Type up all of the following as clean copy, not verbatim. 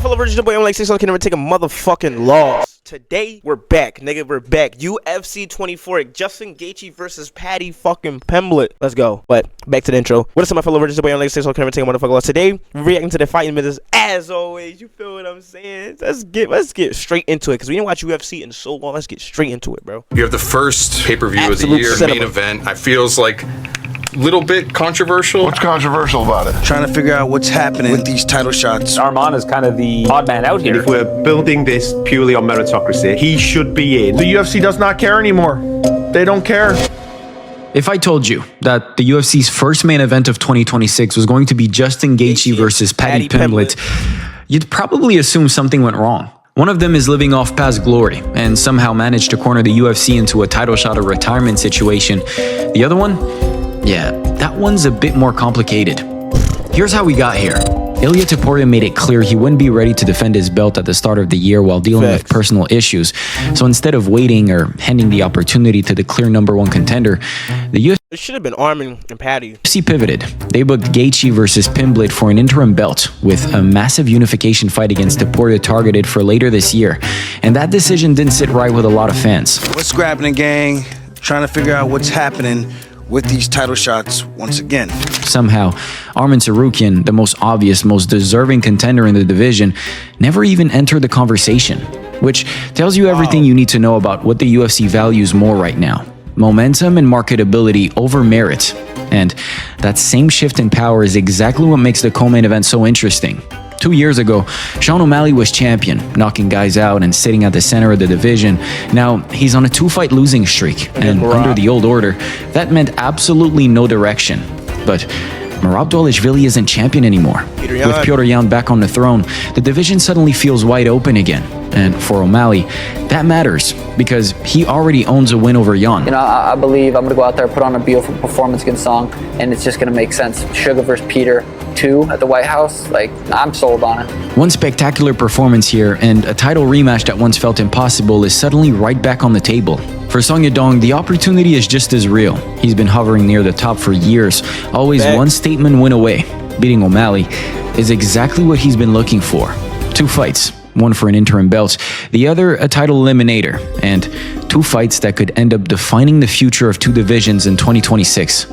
fellow virgin boy? I'm like 6, so I can never take a motherfucking loss. Today, we're back, nigga. We're back. UFC 24, Justin Gaethje versus Pimblett. Let's go. But back to the intro. What is up, my fellow virgin boy? I'm like 6, so I can never take a motherfucking loss. Today, we're reacting to the fighting business as always. You feel what I'm saying? Let's get straight into it because we didn't watch UFC in so long. Let's get straight into it, bro. You have the first pay-per-view of the year, main event. I feels like little bit controversial. What's controversial about it? Trying to figure out what's happening with these title shots. Arman is kind of the odd man out here. If we're building this purely on meritocracy, he should be in. The UFC does not care anymore. They don't care. If I told you that the UFC's first main event of 2026 was going to be Justin Gaethje versus Paddy Pimblett, you'd probably assume something went wrong. One of them is living off past glory and somehow managed to corner the UFC into a title shot or retirement situation. The other one? Yeah, that one's a bit more complicated. Here's how we got here. Ilia Topuria made it clear he wouldn't be ready to defend his belt at the start of the year while dealing with personal issues. So instead of waiting or handing the opportunity to the clear #1 contender, the UFC It should have been Arman and Paddy. pivoted. They booked Gaethje versus Pimblett for an interim belt, with a massive unification fight against Topuria targeted for later this year. And that decision didn't sit right with a lot of fans. What's scrapping, gang? Trying to figure out what's happening with these title shots once again. Somehow, Arman Tsarukyan, the most obvious, most deserving contender in the division, never even entered the conversation, which tells you everything you need to know about what the UFC values more right now. Momentum and marketability over merit. And that same shift in power is exactly what makes the co-main event so interesting. 2 years ago, Sean O'Malley was champion, knocking guys out and sitting at the center of the division. Now, he's on a 2-fight losing streak, and under the old order, that meant absolutely no direction. But Merab Dvalishvili isn't champion anymore. With Petr Yan back on the throne, the division suddenly feels wide open again. And for O'Malley, that matters because he already owns a win over Yan. You know, I believe I'm going to go out there, put on a beautiful performance against Song, and it's just going to make sense. Sugar versus Peter 2 at the White House, like, I'm sold on it. One spectacular performance here, and a title rematch that once felt impossible is suddenly right back on the table. For Song Yadong, the opportunity is just as real. He's been hovering near the top for years, always one statement win away. Beating O'Malley is exactly what he's been looking for. 2 fights. One for an interim belt, the other a title eliminator, and 2 fights that could end up defining the future of 2 divisions in 2026.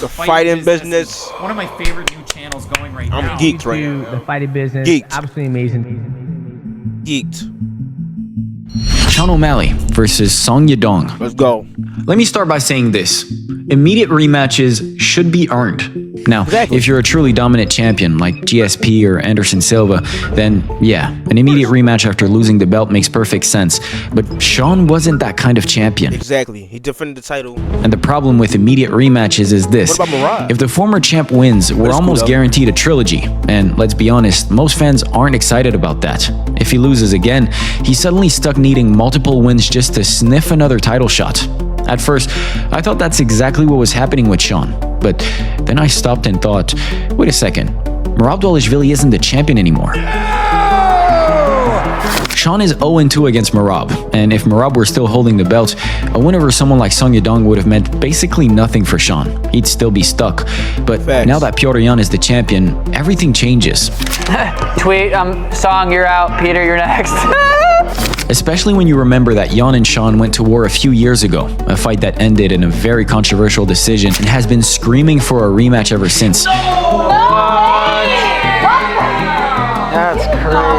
The fighting business. One of my favorite new channels going right now. I'm geeked right now. The fighting business. Geeked. Absolutely amazing. Geeked. Sean O'Malley versus Song Yadong. Let's go. Let me start by saying this. Immediate rematches should be earned. Now, if you're a truly dominant champion like GSP or Anderson Silva, then yeah, an immediate rematch after losing the belt makes perfect sense. But Sean wasn't that kind of champion. Exactly. He defended the title. And the problem with immediate rematches is this. What about Merab? If the former champ wins, we're almost guaranteed a trilogy. And let's be honest, most fans aren't excited about that. If he loses again, he's suddenly stuck needing multiple wins just to sniff another title shot. At first, I thought that's exactly what was happening with Sean. But then I stopped and thought, wait a second, Merab Dvalishvili isn't the champion anymore. Sean is 0-2 against Merab, and if Merab were still holding the belt, a win over someone like Song Yadong would have meant basically nothing for Sean. He'd still be stuck. But now that Petr Yan is the champion, everything changes. Tweet, Song, you're out. Peter, you're next. Especially when you remember that Yan and Sean went to war a few years ago, a fight that ended in a very controversial decision and has been screaming for a rematch ever since. That's crazy.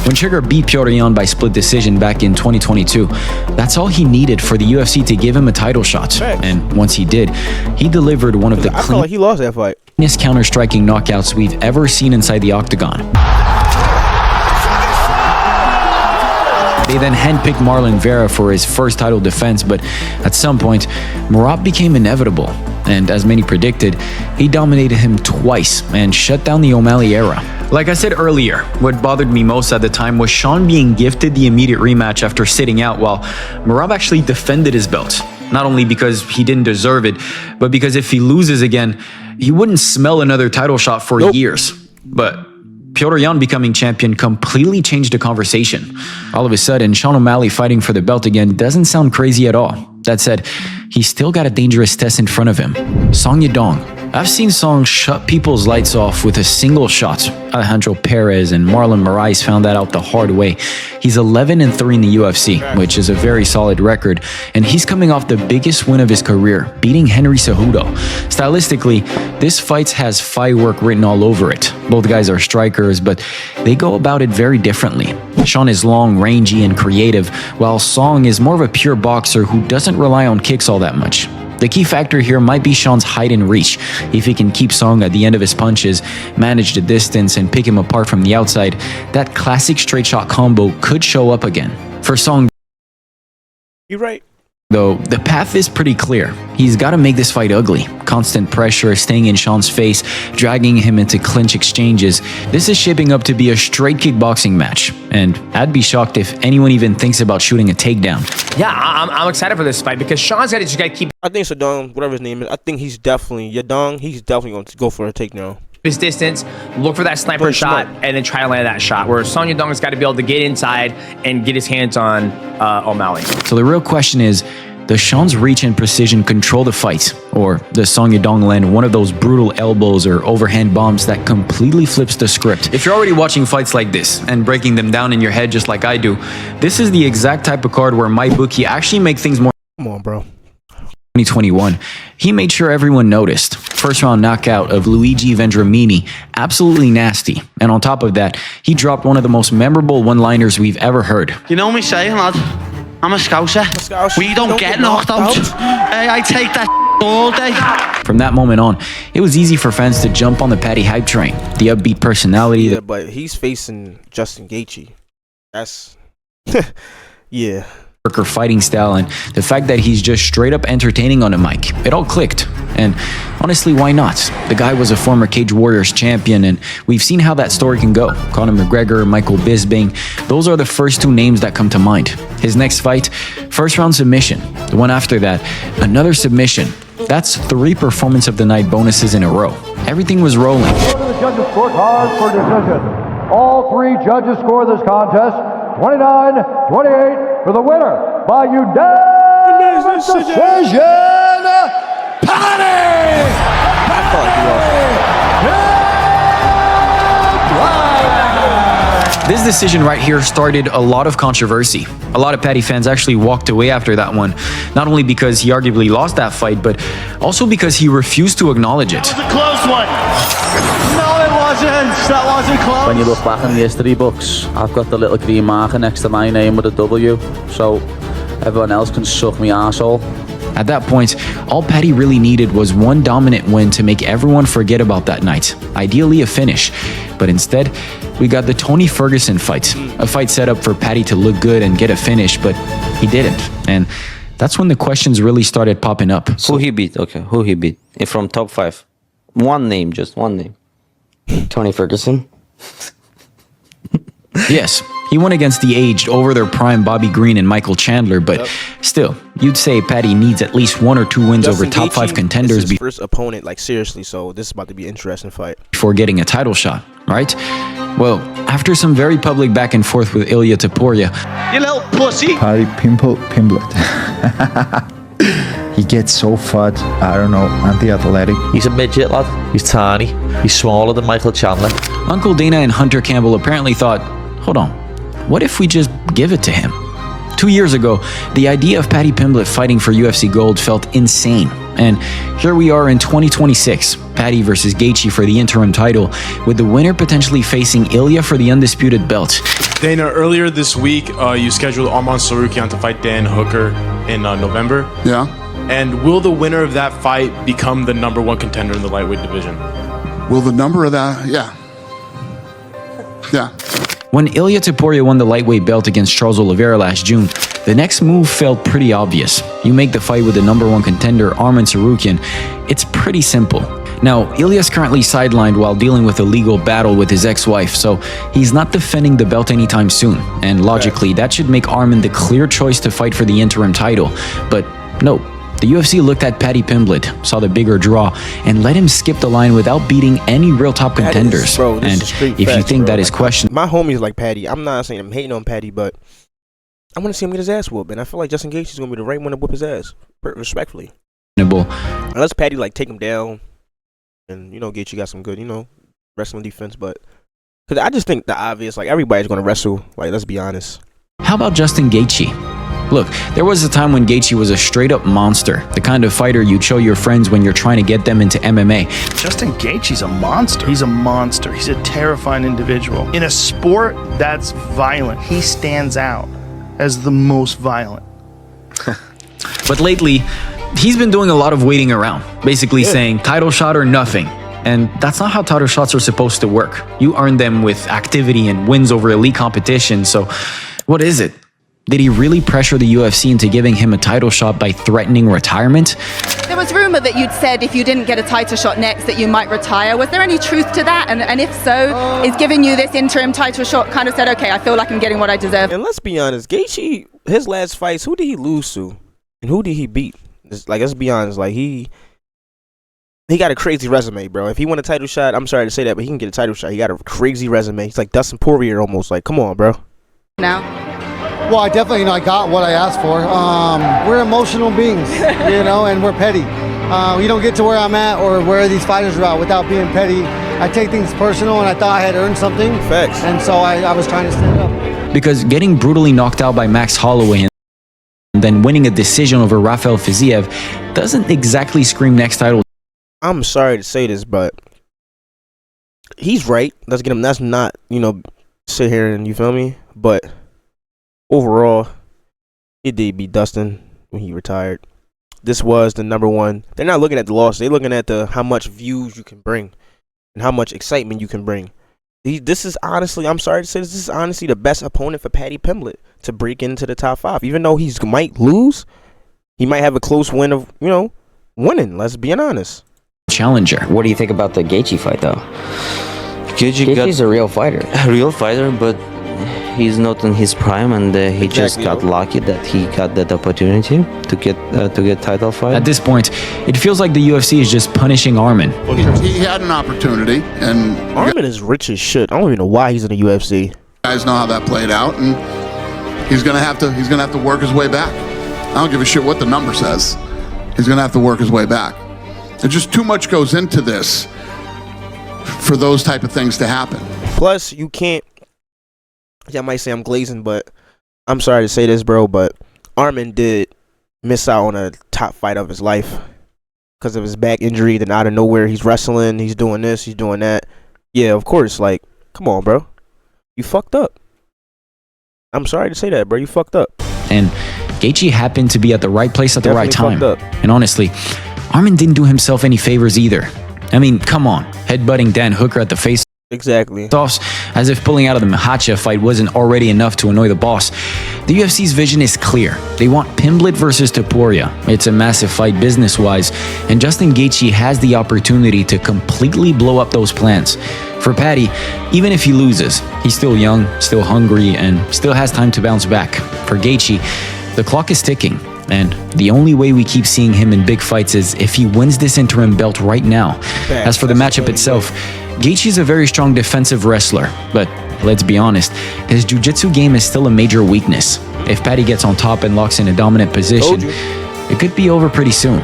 When Sugar beat Petr Yan by split decision back in 2022, that's all he needed for the UFC to give him a title shot. And once he did, he delivered one of the I feel like he lost that fight. cleanest counter-striking knockouts we've ever seen inside the octagon. They then handpicked Marlon Vera for his first title defense, but at some point, Merab became inevitable. And as many predicted, he dominated him twice and shut down the O'Malley era. Like I said earlier, what bothered me most at the time was Sean being gifted the immediate rematch after sitting out while Merab actually defended his belt. Not only because he didn't deserve it, but because if he loses again, he wouldn't smell another title shot for years. But Petr Yan becoming champion completely changed the conversation. All of a sudden, Sean O'Malley fighting for the belt again doesn't sound crazy at all. That said, he's still got a dangerous test in front of him. Song Yadong. I've seen Song shut people's lights off with a single shot. Alejandro Perez and Marlon Moraes found that out the hard way. He's 11-3 in the UFC, which is a very solid record, and he's coming off the biggest win of his career, beating Henry Cejudo. Stylistically, this fight has firework written all over it. Both guys are strikers, but they go about it very differently. Sean is long, rangy, and creative, while Song is more of a pure boxer who doesn't rely on kicks all that much. The key factor here might be Sean's height and reach. If he can keep Song at the end of his punches, manage the distance, and pick him apart from the outside, that classic straight shot combo could show up again. For Song, you're right. Though, the path is pretty clear. He's got to make this fight ugly. Constant pressure, staying in Sean's face, dragging him into clinch exchanges. This is shaping up to be a straight kickboxing match. And I'd be shocked if anyone even thinks about shooting a takedown. Yeah, I'm excited for this fight because Sean's got to keep I think Yadong, whatever his name is, I think he's definitely going to go for a takedown. his distance, look for that sniper shot, and then try to land that shot. Where Song Yadong has got to be able to get inside and get his hands on O'Malley. So the real question is, does Sean's reach and precision control the fight? Or does Song Yadong land one of those brutal elbows or overhand bombs that completely flips the script? If you're already watching fights like this and breaking them down in your head just like I do, this is the exact type of card where MyBookie actually make things more... Come on, bro. 2021. He made sure everyone noticed. First round knockout of Luigi Vendramini, absolutely nasty. And on top of that, he dropped one of the most memorable one-liners we've ever heard. You know me saying, lad, I'm a scouser. We don't get knocked out. Hey, I take that all day. From that moment on, it was easy for fans to jump on the Paddy hype train. The upbeat personality. Yeah, but he's facing Justin Gaethje. That's... yeah. Fighting style, and the fact that he's just straight up entertaining on a mic. It all clicked. And honestly, why not? The guy was a former Cage Warriors champion, and we've seen how that story can go. Conor McGregor, Michael Bisping, those are the first two names that come to mind. His next fight, first round submission. The one after that, another submission. That's 3 performance of the night bonuses in a row. Everything was rolling. The judges scorecard for decision. All 3 judges score this contest 29-28 for the winner by unanimous decision, Paddy! This decision right here started a lot of controversy. A lot of Paddy fans actually walked away after that one, not only because he arguably lost that fight, but also because he refused to acknowledge it. That was a close one. No, it wasn't. That wasn't close. When you look back in the history books, I've got the little green marker next to my name with a W, so everyone else can suck me arsehole. At that point, all Paddy really needed was one dominant win to make everyone forget about that night, ideally a finish. But instead, we got the Tony Ferguson fight, a fight set up for Paddy to look good and get a finish, but he didn't. And that's when the questions really started popping up. Who he beat? Okay, who he beat? From top 5. One name, just one name. Tony Ferguson? Yes, he won against the aged, over their prime Bobby Green and Michael Chandler, but still, you'd say Paddy needs at least 1 or 2 wins over top 5 contenders is his first opponent, like seriously, so this is about to be an interesting fight. Before getting a title shot, right? Well, after some very public back and forth with Ilia Topuria, You little pussy. Pimblett. He gets so fat, I don't know, anti-athletic. He's a midget, lad. He's tiny. He's smaller than Michael Chandler. Uncle Dana and Hunter Campbell apparently thought, hold on, what if we just give it to him? 2 years ago, the idea of Paddy Pimblett fighting for UFC gold felt insane. And here we are in 2026, Paddy versus Gaethje for the interim title, with the winner potentially facing Ilya for the undisputed belt. Dana, earlier this week, you scheduled Arman Tsarukyan to fight Dan Hooker in November. Yeah. And will the winner of that fight become the #1 contender in the lightweight division? Will the number of that? Yeah. Yeah. When Ilia Topuria won the lightweight belt against Charles Oliveira last June, the next move felt pretty obvious. You make the fight with the #1 contender, Arman Tsarukyan. It's pretty simple. Now, Ilya's currently sidelined while dealing with a legal battle with his ex-wife, so he's not defending the belt anytime soon. And logically, that should make Arman the clear choice to fight for the interim title. But no, the UFC looked at Paddy Pimblett, saw the bigger draw, and let him skip the line without beating any real top contenders. Bro, and if you think that is questionable, my homies like Paddy. I'm not saying I'm hating on Paddy, but I want to see him get his ass whooped, and I feel like Justin Gaethje is gonna be the right one to whoop his ass, respectfully. Unless Paddy like take him down, and you know Gaethje got some good, you know, wrestling defense, but because I just think the obvious, like everybody's gonna wrestle. Like, let's be honest. how about Justin Gaethje? Look, there was a time when Gaethje was a straight-up monster, the kind of fighter you'd show your friends when you're trying to get them into MMA. Justin Gaethje's a monster. He's a monster. He's a terrifying individual. In a sport that's violent, he stands out as the most violent. But lately, he's been doing a lot of waiting around, basically saying title shot or nothing. And that's not how title shots are supposed to work. You earn them with activity and wins over elite competition. So what is it? Did he really pressure the UFC into giving him a title shot by threatening retirement? There was rumor that you'd said if you didn't get a title shot next that you might retire. Was there any truth to that? And if so, is giving you this interim title shot kind of said, okay, I feel like I'm getting what I deserve? And let's be honest, Gaethje, his last fights, who did he lose to? And who did he beat? Like, let's be honest, like he got a crazy resume, bro. If he won a title shot, I'm sorry to say that, but he can get a title shot. He got a crazy resume. He's like Dustin Poirier almost. Like, come on, bro. Now. Well, I definitely, I got what I asked for. We're emotional beings, and we're petty. We don't get to where I'm at or where these fighters are at without being petty. I take things personal, and I thought I had earned something. Facts. And so I was trying to stand up. Because getting brutally knocked out by Max Holloway and then winning a decision over Rafael Fiziev doesn't exactly scream next title. I'm sorry to say this, but he's right. Let's get him. That's not, sit here and, you feel me? But overall, it did beat Dustin when he retired. This was the number one. They're not looking at the loss. They're looking at how much views you can bring and how much excitement you can bring. This is honestly, I'm sorry to say this is honestly the best opponent for Paddy Pimblett to break into the top 5. Even though he might lose, he might have a close win of, winning. Let's be honest. Challenger. What do you think about the Gaethje fight, though? Gaethje's a real fighter. A real fighter, but he's not in his prime, and he just got lucky that he got that opportunity to get title fight. At this point, it feels like the UFC is just punishing Arman. He had an opportunity, and Arman is rich as shit. I don't even know why he's in the UFC. Guys know how that played out, and he's gonna have to work his way back. I don't give a shit what the number says. He's gonna have to work his way back. There's just too much goes into this for those type of things to happen. Plus, you can't. I might say I'm glazing, but I'm sorry to say this, bro, but Arman did miss out on a top fight of his life because of his back injury. Then out of nowhere, he's wrestling, he's doing this, he's doing that. Yeah, of course, like, come on, bro. You fucked up. I'm sorry to say that, bro. You fucked up. And Gaethje happened to be at the right place at the right time. And honestly, Arman didn't do himself any favors either. I mean, come on. Headbutting Dan Hooker at the face. Exactly. As if pulling out of the Makhachev fight wasn't already enough to annoy the boss. The UFC's vision is clear. They want Pimblett versus Topuria. It's a massive fight business-wise, and Justin Gaethje has the opportunity to completely blow up those plans. For Paddy, even if he loses, he's still young, still hungry, and still has time to bounce back. For Gaethje, the clock is ticking, and the only way we keep seeing him in big fights is if he wins this interim belt right now. As for the matchup itself, Gaethje's a very strong defensive wrestler, but let's be honest, his jiu-jitsu game is still a major weakness. If Paddy gets on top and locks in a dominant position, it could be over pretty soon.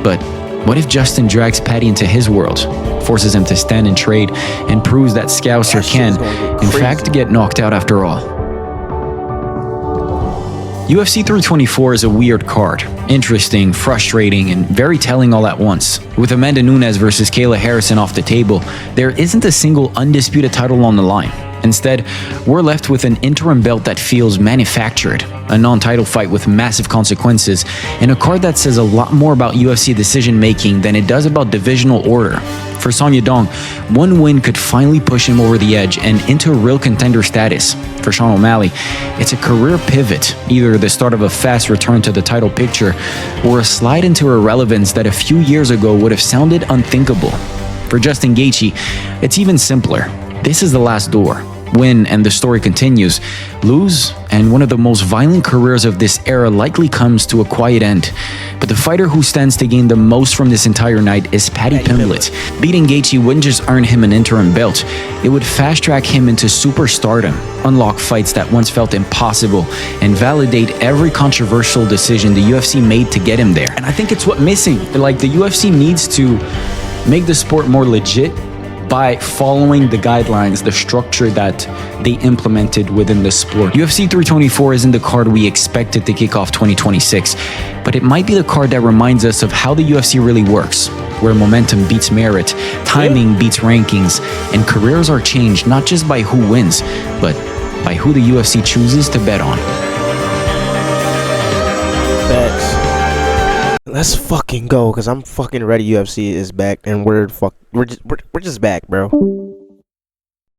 But what if Justin drags Paddy into his world, forces him to stand and trade, and proves that Scouser can, in fact, get knocked out after all? UFC 324 is a weird card. Interesting, frustrating, and very telling all at once. With Amanda Nunes versus Kayla Harrison off the table, there isn't a single undisputed title on the line. Instead, we're left with an interim belt that feels manufactured, a non-title fight with massive consequences, and a card that says a lot more about UFC decision-making than it does about divisional order. For Song Yadong, one win could finally push him over the edge and into real contender status. For Sean O'Malley, it's a career pivot, either the start of a fast return to the title picture or a slide into irrelevance that a few years ago would have sounded unthinkable. For Justin Gaethje, it's even simpler. This is the last door. win, and the story continues. Lose, and one of the most violent careers of this era likely comes to a quiet end. But the fighter who stands to gain the most from this entire night is Paddy Pimblett. Beating Gaethje wouldn't just earn him an interim belt, it would fast-track him into superstardom, unlock fights that once felt impossible, and validate every controversial decision the UFC made to get him there. And I think it's what's missing. Like, the UFC needs to make the sport more legit by following the guidelines, the structure that they implemented within the sport. UFC 324 isn't the card we expected to kick off 2026, but it might be the card that reminds us of how the UFC really works, where momentum beats merit, timing beats rankings, and careers are changed not just by who wins, but by who the UFC chooses to bet on. Let's fucking go, cause I'm fucking ready. UFC is back, and we're just back, bro.